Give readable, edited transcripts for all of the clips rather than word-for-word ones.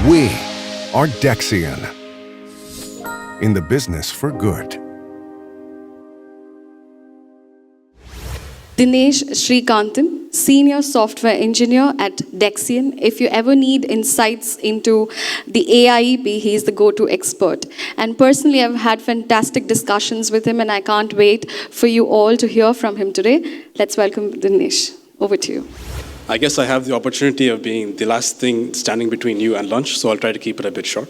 We are Dexian, in the business for good. Dinesh Srikantan, Senior Software Engineer at Dexian. If you ever need insights into the AIEP, he's the go-to expert. And personally, I've had fantastic discussions with him, and I can't wait for you all to hear from him today. Let's welcome Dinesh. Over to you. I guess I have the opportunity of being the last thing standing between you and lunch, so I'll try to keep it a bit short.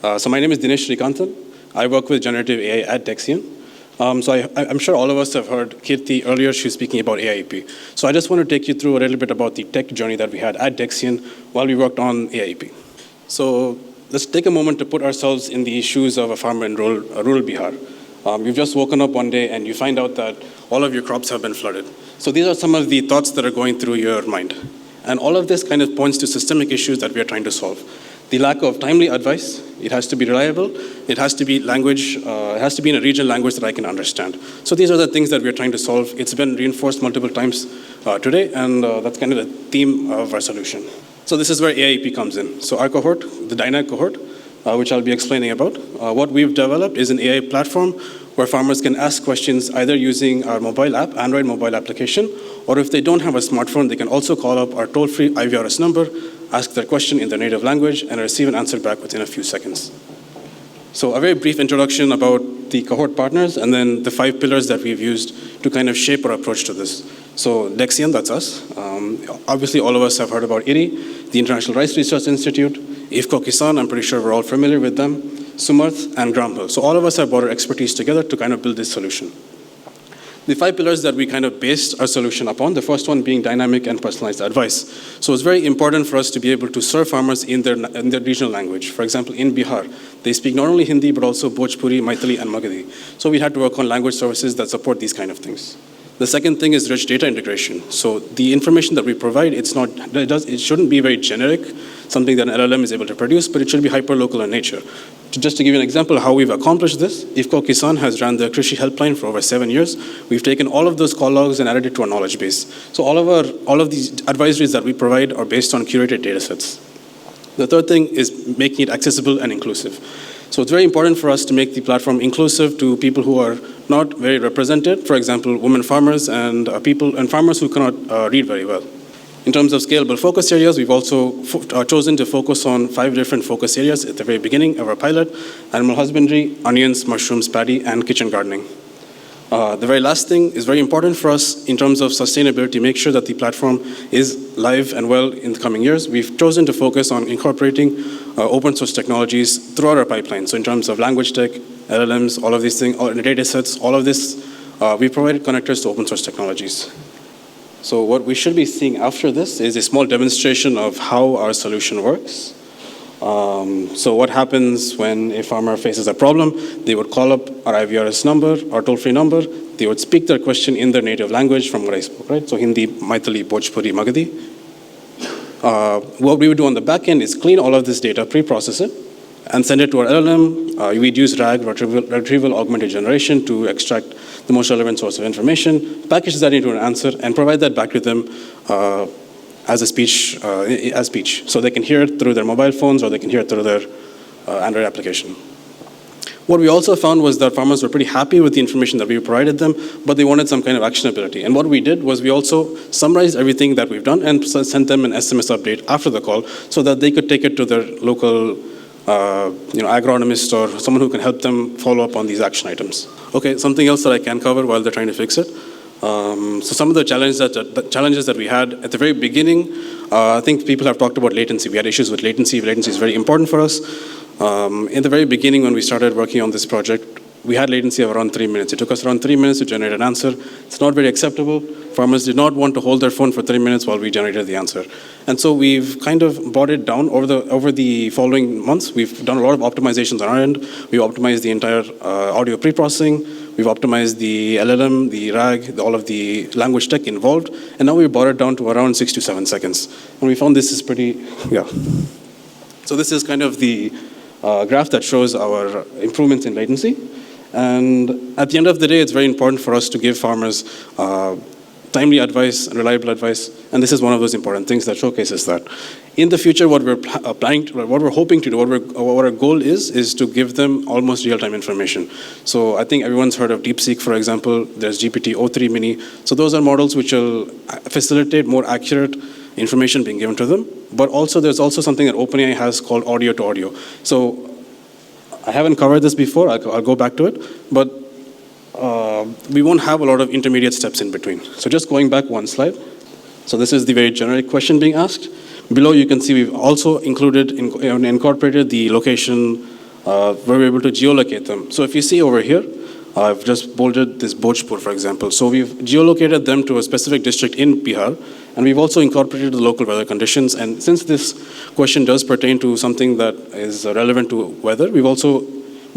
So my name is Dinesh Srikantan. I work with generative AI at Dexian. I'm sure all of us have heard Kirti earlier. She was speaking about AIEP. So I just want to take you through a little bit about the tech journey that we had at Dexian while we worked on AIEP. So let's take a moment to put ourselves in the shoes of a farmer in rural Bihar. You've just woken up one day and you find out that all of your crops have been flooded. So these are some of the thoughts that are going through your mind. And all of this kind of points to systemic issues that we are trying to solve. The lack of timely advice, it has to be reliable, it has to be language, it has to be in a regional language that I can understand. So these are the things that we are trying to solve. It's been reinforced multiple times today, and that's kind of the theme of our solution. So this is where AIEP comes in. So our cohort, the DINAG cohort, which I'll be explaining about, what we've developed is an AI platform where farmers can ask questions either using our mobile app, Android mobile application, or if they don't have a smartphone, they can also call up our toll-free IVRS number, ask their question in their native language, and receive an answer back within a few seconds. So a very brief introduction about the cohort partners, and then the 5 pillars that we've used to kind of shape our approach to this. So Dexian, that's us. Obviously, all of us have heard about IRRI, the International Rice Research Institute, IFFCO Kisan, I'm pretty sure we're all familiar with them, Sumarth, and Gramhill. So all of us have brought our expertise together to kind of build this solution. The 5 pillars that we kind of based our solution upon, the first one being dynamic and personalized advice. So it's very important for us to be able to serve farmers in their regional language. For example, in Bihar, they speak not only Hindi, but also Bhojpuri, Maithili, and Magadhi. So we had to work on language services that support these kind of things. The second thing is rich data integration. So the information that we provide, it shouldn't be very generic, something that an LLM is able to produce, but it should be hyper-local in nature. Just to give you an example of how we've accomplished this, IFFCO Kisan has run the Krishi helpline for over 7 years. We've taken all of those call logs and added it to our knowledge base. So all of these advisories that we provide are based on curated data sets. The third thing is making it accessible and inclusive. So it's very important for us to make the platform inclusive to people who are not very represented, for example, women farmers and farmers who cannot read very well. In terms of scalable focus areas, we've also chosen to focus on 5 different focus areas at the very beginning of our pilot: animal husbandry, onions, mushrooms, paddy, and kitchen gardening. The very last thing is very important for us in terms of sustainability, make sure that the platform is live and well in the coming years. We've chosen to focus on incorporating open source technologies throughout our pipeline. So in terms of language tech, LLMs, all of these things, data sets, all of this, we provided connectors to open source technologies. So what we should be seeing after this is a small demonstration of how our solution works. So what happens when a farmer faces a problem? They would call up our IVRS number, our toll-free number. They would speak their question in their native language from what I spoke, right? So Hindi, Maithili, Bhojpuri, Magadhi. What we would do on the back end is clean all of this data, pre-process it, and send it to our LLM. We'd use RAG, Retrieval Augmented Generation, to extract the most relevant source of information, package that into an answer, and provide that back to them as speech. So they can hear it through their mobile phones or they can hear it through their Android application. What we also found was that farmers were pretty happy with the information that we provided them, but they wanted some kind of actionability. And what we did was we also summarized everything that we've done and sent them an SMS update after the call so that they could take it to their local agronomist or someone who can help them follow up on these action items. Okay, something else that I can cover while they're trying to fix it. So some of the challenges that we had at the very beginning, I think people have talked about latency. We had issues with latency. Latency is very important for us. In the very beginning when we started working on this project, we had latency of around 3 minutes. It took us around 3 minutes to generate an answer. It's not very acceptable. Farmers did not want to hold their phone for 3 minutes while we generated the answer. And so we've kind of brought it down over the following months. We've done a lot of optimizations on our end. We've optimized the entire audio pre-processing. We've optimized the LLM, the RAG, all of the language tech involved. And now we've brought it down to around 6 to 7 seconds. And we found this is pretty, yeah. So this is kind of the graph that shows our improvements in latency. And at the end of the day, it's very important for us to give farmers timely advice and reliable advice. And this is one of those important things that showcases that. in the future, what we're planning, what we're hoping to do, what our goal is to give them almost real-time information. So I think everyone's heard of DeepSeek, for example. There's GPT-o3 Mini. So those are models which will facilitate more accurate information being given to them. But also, there's also something that OpenAI has called audio to audio. So I haven't covered this before. I'll go back to it. But we won't have a lot of intermediate steps in between. So just going back one slide. So this is the very generic question being asked. Below, you can see we've also incorporated the location where we're able to geolocate them. So if you see over here, I've just bolded this Bhojpur, for example. So we've geolocated them to a specific district in Bihar, and we've also incorporated the local weather conditions. And since this question does pertain to something that is relevant to weather, we've also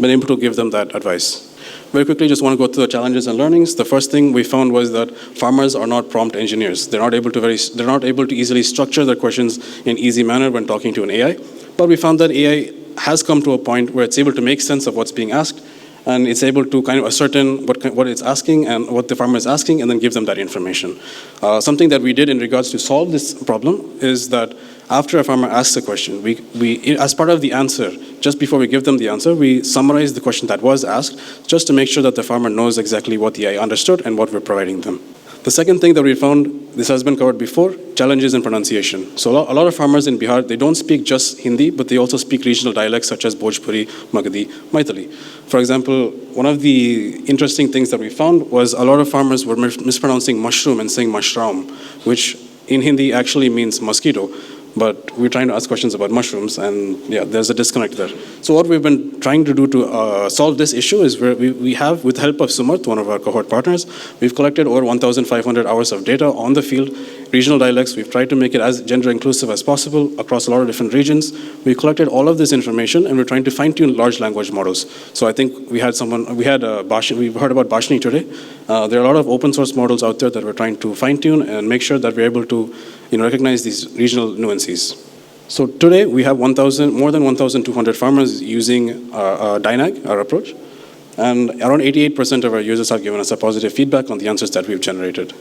been able to give them that advice. Very quickly, just want to go through the challenges and learnings. The first thing we found was that farmers are not prompt engineers. They're not able to easily structure their questions in easy manner when talking to an AI. But we found that AI has come to a point where it's able to make sense of what's being asked, and it's able to kind of ascertain what it's asking and what the farmer is asking, and then give them that information. Something that we did in regards to solve this problem is that after a farmer asks a question, we as part of the answer, just before we give them the answer, we summarize the question that was asked, just to make sure that the farmer knows exactly what the AI understood and what we're providing them. The second thing that we found, this has been covered before, challenges in pronunciation. So a lot of farmers in Bihar, they don't speak just Hindi, but they also speak regional dialects such as Bhojpuri, Magadhi, Maithili. For example, one of the interesting things that we found was a lot of farmers were mispronouncing mushroom and saying mushroom, which in Hindi actually means mosquito. But we're trying to ask questions about mushrooms, and yeah, there's a disconnect there. So what we've been trying to do to solve this issue is we have, with the help of Sumarth, one of our cohort partners, we've collected over 1,500 hours of data on the field, regional dialects. We've tried to make it as gender inclusive as possible across a lot of different regions. We collected all of this information, and we're trying to fine-tune large language models. So I think we've heard about Bhashini today. There are a lot of open source models out there that we're trying to fine-tune and make sure that we're able to recognize these regional nuances. So today we have more than 1,200 farmers using DynAg, our approach, and around 88% of our users have given us a positive feedback on the answers that we've generated.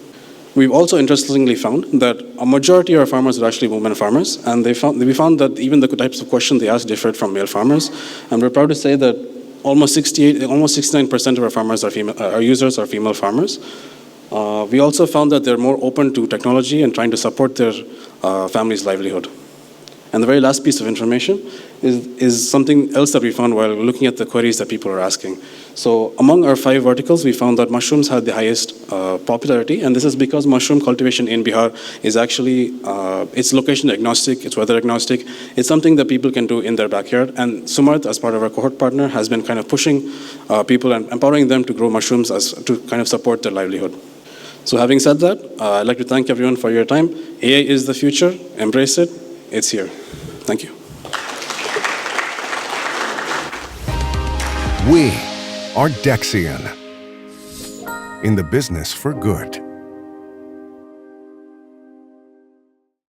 We've also interestingly found that a majority of our farmers are actually women farmers, and we found that even the types of questions they asked differed from male farmers, and we're proud to say that almost 69% of our farmers our users are female farmers. We also found that they're more open to technology and trying to support their family's livelihood. And the very last piece of information is something else that we found while looking at the queries that people are asking. So among our 5 verticals, we found that mushrooms had the highest popularity, and this is because mushroom cultivation in Bihar is actually, it's location agnostic, it's weather agnostic. It's something that people can do in their backyard, and Sumarth, as part of our cohort partner, has been kind of pushing people and empowering them to grow mushrooms to kind of support their livelihood. So having said that, I'd like to thank everyone for your time. AI is the future, embrace it, it's here. Thank you. We are Dexian. In the business for good.